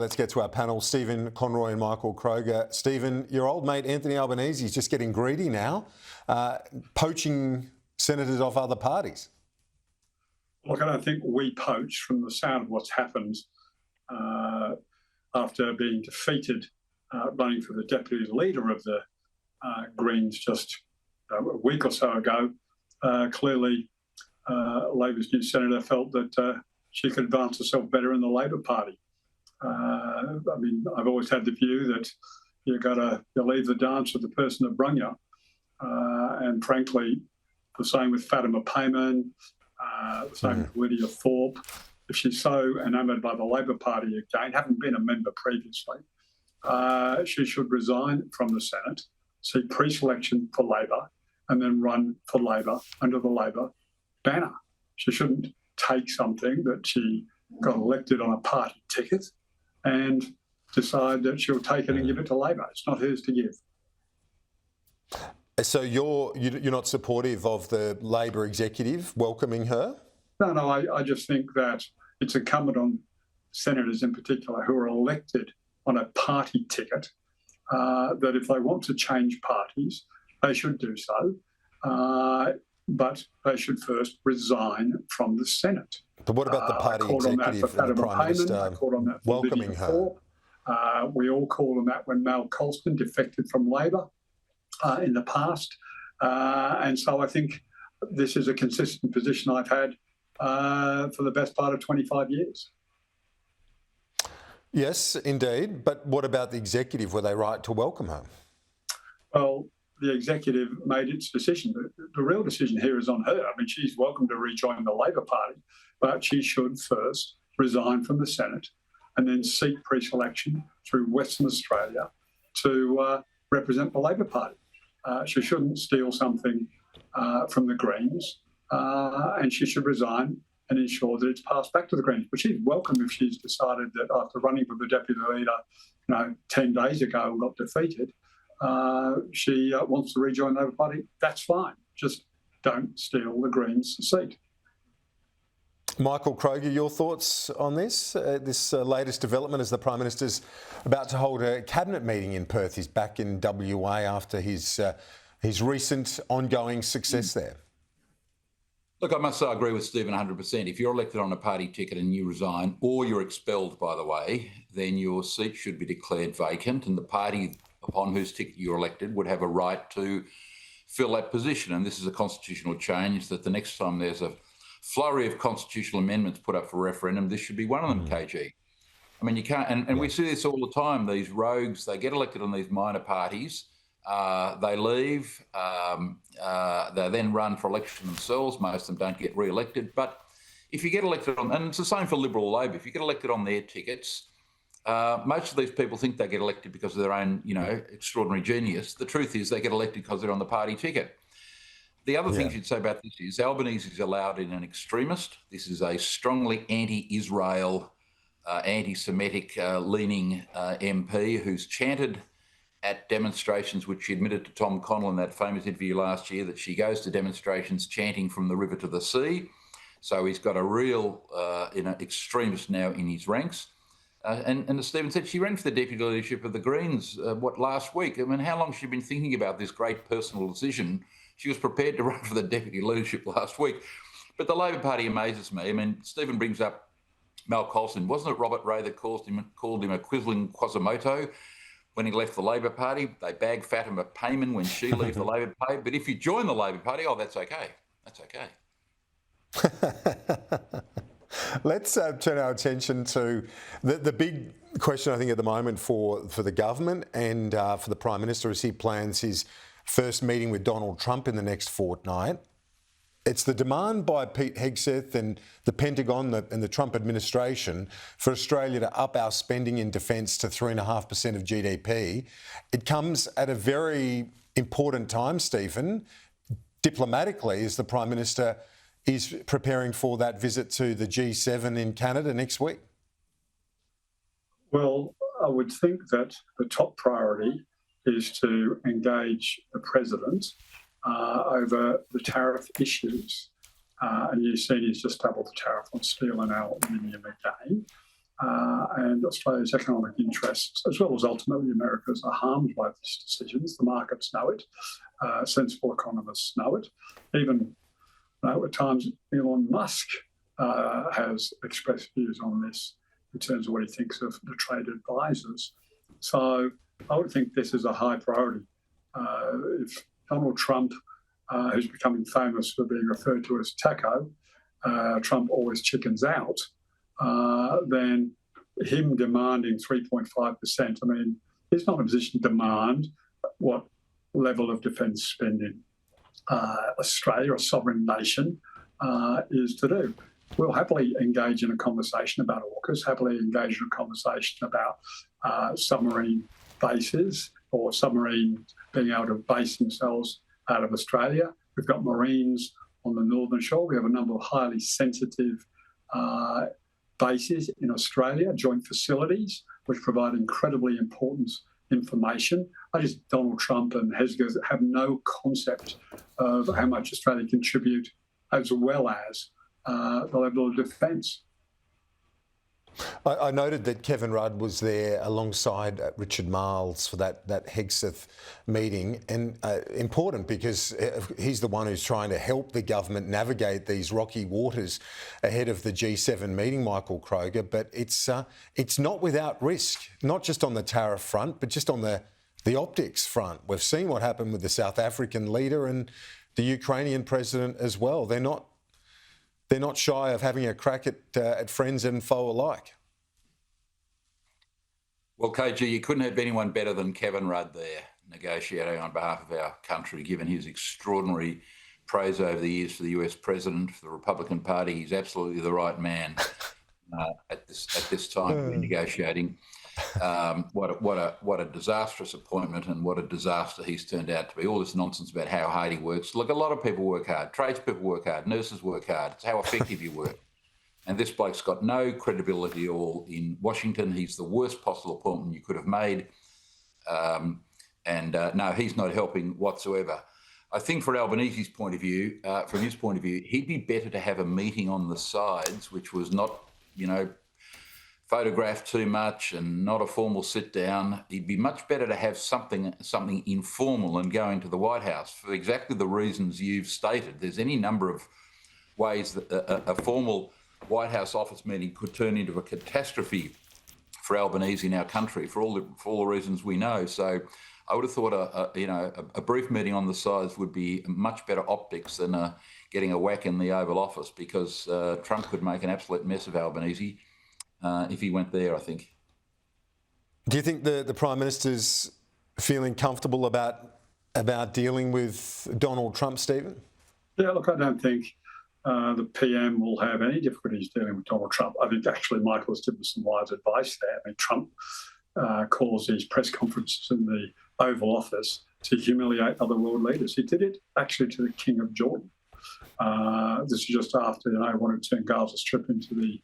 Let's get to our panel, Stephen Conroy and Michael Kroger. Stephen, your old mate Anthony Albanese is just getting greedy now, poaching senators off other parties. Look, I don't think we poach from the sound of what's happened after being defeated running for the deputy leader of the Greens just a week or so ago. Clearly, Labor's new senator felt that she could advance herself better in the Labor Party. I mean, I've always had the view that you leave the dance with the person that brung you. And frankly, the same with Fatima Payman, the same with Lydia Thorpe. If she's so enamoured by the Labor Party again, having been a member previously, she should resign from the Senate, seek pre-selection for Labor, and then run for Labor under the Labor banner. She shouldn't take something that she got elected on a party ticket and decide that she'll take it and give it to Labor. It's not hers to give. So you're not supportive of the Labor executive welcoming her? No, I just think that it's incumbent on senators in particular who are elected on a party ticket that if they want to change parties, they should do so, but they should first resign from the Senate. But what about the party executive and the Prime Minister welcoming her? We all called on that when Mal Colston defected from Labor in the past. And so I think this is a consistent position I've had for the best part of 25 years. Yes, indeed. But what about the executive? Were they right to welcome her? Well, the executive made its decision. The real decision here is on her. I mean, she's welcome to rejoin the Labor Party, but she should first resign from the Senate and then seek pre-selection through Western Australia to represent the Labor Party. She shouldn't steal something from the Greens, and she should resign and ensure that it's passed back to the Greens. But she's welcome if she's decided that after running for the deputy leader 10 days ago and got defeated, she wants to rejoin the Labor Party. That's fine. Just don't steal the Greens' seat. Michael Kroger, your thoughts on this latest development as the Prime Minister's about to hold a cabinet meeting in Perth? He's back in WA after his recent ongoing success there. Look, I must say I agree with Stephen 100%. If you're elected on a party ticket and you resign, or you're expelled, by the way, then your seat should be declared vacant, and the party upon whose ticket you're elected would have a right to fill that position. And this is a constitutional change that the next time there's a flurry of constitutional amendments put up for referendum, this should be one of them, KG. I mean, you can't, and we see this all the time, these rogues, they get elected on these minor parties, they leave, they then run for election themselves, most of them don't get re-elected, but if you get elected on, and it's the same for Liberal or Labor, if you get elected on their tickets, most of these people think they get elected because of their own, extraordinary genius. The truth is they get elected because they're on the party ticket. The other thing you'd say about this is Albanese is allowed in an extremist. This is a strongly anti-Israel, anti-Semitic leaning MP who's chanted at demonstrations, which she admitted to Tom Connell in that famous interview last year, that she goes to demonstrations chanting from the river to the sea. So he's got a real extremist now in his ranks. And as Stephen said, she ran for the deputy leadership of the Greens, last week? I mean, how long has she been thinking about this great personal decision? She was prepared to run for the deputy leadership last week. But the Labor Party amazes me. I mean, Stephen brings up Mal Colston. Wasn't it Robert Ray that called him a quisling Quasimodo when he left the Labor Party? They bag Fatima Payman when she leaves the Labor Party. But if you join the Labor Party, that's okay. That's okay. Let's turn our attention to the big question, I think, at the moment for the government and for the Prime Minister as he plans his first meeting with Donald Trump in the next fortnight. It's the demand by Pete Hegseth and the Pentagon and the Trump administration for Australia to up our spending in defence to 3.5% of GDP. It comes at a very important time, Stephen, diplomatically, as the Prime Minister is preparing for that visit to the G7 in Canada next week. Well, I would think that the top priority is to engage the President over the tariff issues. And you've seen he's just doubled the tariff on steel and aluminium again. and Australia's economic interests, as well as ultimately America's, are harmed by these decisions. The markets know it. Sensible economists know it. Even at times, Elon Musk has expressed views on this in terms of what he thinks of the trade advisors. So I would think this is a high priority. If Donald Trump, who's becoming famous for being referred to as Taco, Trump always chickens out, then him demanding 3.5%, I mean, he's not in a position to demand what level of defence spending Australia, a sovereign nation, is to do. We'll happily engage in a conversation about AUKUS, happily engage in a conversation about submarine bases or submarines being able to base themselves out of Australia. We've got Marines on the northern shore. We have a number of highly sensitive bases in Australia, joint facilities, which provide incredibly important information. Donald Trump and Hesger have no concept of how much Australia contribute, as well as the level of defence. I noted that Kevin Rudd was there alongside Richard Marles for that Hegseth meeting, and important because he's the one who's trying to help the government navigate these rocky waters ahead of the G7 meeting, Michael Kroger. But it's not without risk, not just on the tariff front, but just on the optics front. We've seen what happened with the South African leader and the Ukrainian president as well. They're not shy of having a crack at friends and foe alike. Well, KG, you couldn't have anyone better than Kevin Rudd there negotiating on behalf of our country, given his extraordinary praise over the years for the US president, for the Republican Party. He's absolutely the right man at this time to be negotiating. What a disastrous appointment, and what a disaster he's turned out to be. All this nonsense about how hard he works. Look, a lot of people work hard. Tradespeople work hard. Nurses work hard. It's how effective you work. And this bloke's got no credibility at all in Washington. He's the worst possible appointment you could have made. No, he's not helping whatsoever. I think from Albanese's point of view, he'd be better to have a meeting on the sides, which was not, photographed too much and not a formal sit down. It'd be much better to have something informal and going to the White House for exactly the reasons you've stated. There's any number of ways that a formal White House office meeting could turn into a catastrophe for Albanese in our country for all the reasons we know. So I would have thought a brief meeting on the sides would be much better optics than getting a whack in the Oval Office, because Trump could make an absolute mess of Albanese if he went there, I think. Do you think the Prime Minister's feeling comfortable about dealing with Donald Trump, Stephen? Yeah, look, I don't think the PM will have any difficulties dealing with Donald Trump. I think actually Michael has given some wise advice there. I mean, Trump calls these press conferences in the Oval Office to humiliate other world leaders. He did it actually to the King of Jordan. This is just after wanted to turn Gaza Strip into the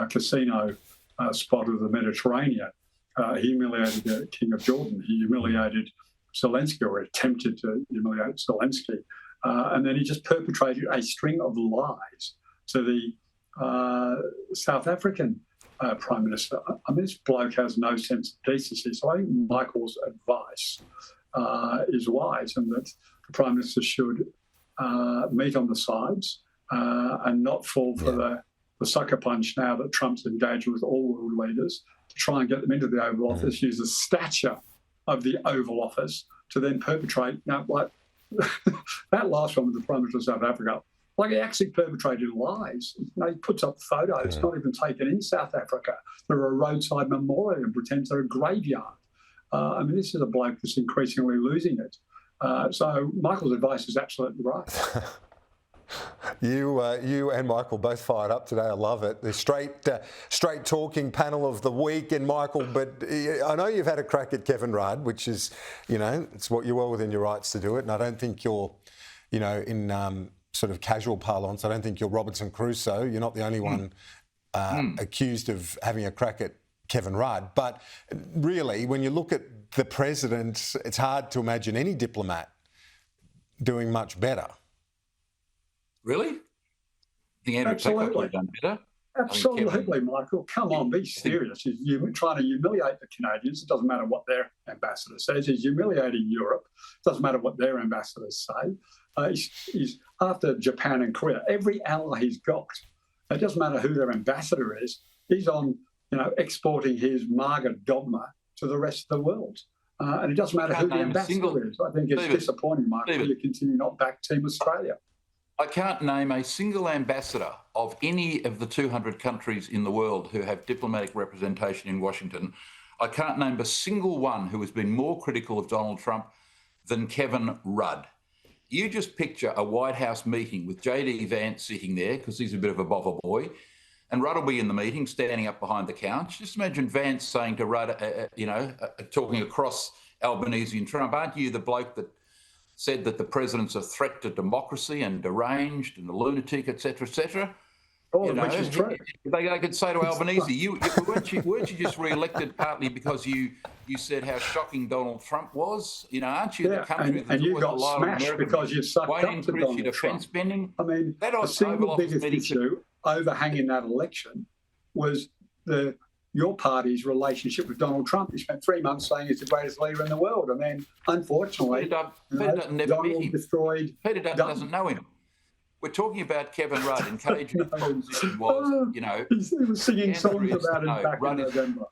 casino spot of the Mediterranean. He humiliated the King of Jordan. He humiliated Zelensky, or attempted to humiliate Zelensky. And then he just perpetrated a string of lies to the South African Prime Minister. I mean, this bloke has no sense of decency. So I think Michael's advice is wise, and that the Prime Minister should meet on the sides and not fall for the sucker punch now that Trump's engaged with all world leaders to try and get them into the Oval Office, use the stature of the Oval Office to then perpetrate, like that last one with the Prime Minister of South Africa, like he actually perpetrated lies. He puts up photos, not even taken in South Africa. There are a roadside memorial and pretends they're a graveyard. I mean, this is a bloke that's increasingly losing it. So Michael's advice is absolutely right. You and Michael both fired up today. I love it. The straight talking panel of the week. And Michael, but I know you've had a crack at Kevin Rudd, which is, it's what you're well within your rights to do it. And I don't think you're, in sort of casual parlance, I don't think you're Robinson Crusoe. You're not the only one accused of having a crack at Kevin Rudd. But really, when you look at the president, it's hard to imagine any diplomat doing much better. Really? The Andrew Tackler would have done better? Absolutely, Michael. Come on, be serious. You're trying to humiliate the Canadians. It doesn't matter what their ambassador says. He's humiliating Europe. It doesn't matter what their ambassadors say. He's after Japan and Korea. Every ally he's got. It doesn't matter who their ambassador is. He's on, exporting his MAGA dogma to the rest of the world. And it doesn't matter who the ambassador is. I think it's disappointing, Michael, you continue not back Team Australia. I can't name a single ambassador of any of the 200 countries in the world who have diplomatic representation in Washington. I can't name a single one who has been more critical of Donald Trump than Kevin Rudd. You just picture a White House meeting with JD Vance sitting there, because he's a bit of a bother boy, and Rudd will be in the meeting, standing up behind the couch. Just imagine Vance saying to Rudd, talking across Albanese and Trump, aren't you the bloke that said that the president's a threat to democracy and deranged and a lunatic, et cetera, which is true. They could say to Albanese, weren't you just re-elected partly because you said how shocking Donald Trump was? Aren't you the country that's and you got smashed because you sucked up to Donald Trump? Defence spending? I mean, the single biggest issue overhanging that election was your party's relationship with Donald Trump. He spent 3 months saying he's the greatest leader in the world, and then, unfortunately, Donald destroyed. Peter doesn't know him. We're talking about Kevin Rudd. Engaging the proposition was, he was singing songs about him back in November.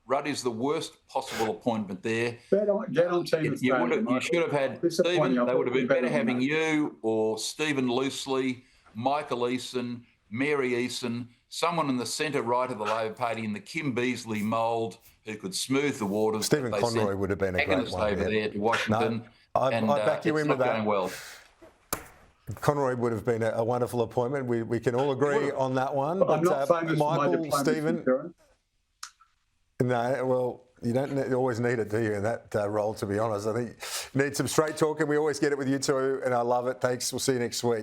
Rudd is the worst possible appointment there. Get on Team Australia. You should have had Stephen. They would have been better having you or Stephen Loosely, Michael Eason, Mary Eason, someone in the centre right of the Labor Party in the Kim Beazley mould who could smooth the waters. Stephen Conroy would have been a great one. Over there to Washington. No, I back you in with that. Going well. Conroy would have been a wonderful appointment. We can all agree on that one. But I'm not famous Michael, for my Stephen. No, well, you don't always need it, do you, in that role, to be honest. I think you need some straight talking. We always get it with you two, and I love it. Thanks. We'll see you next week.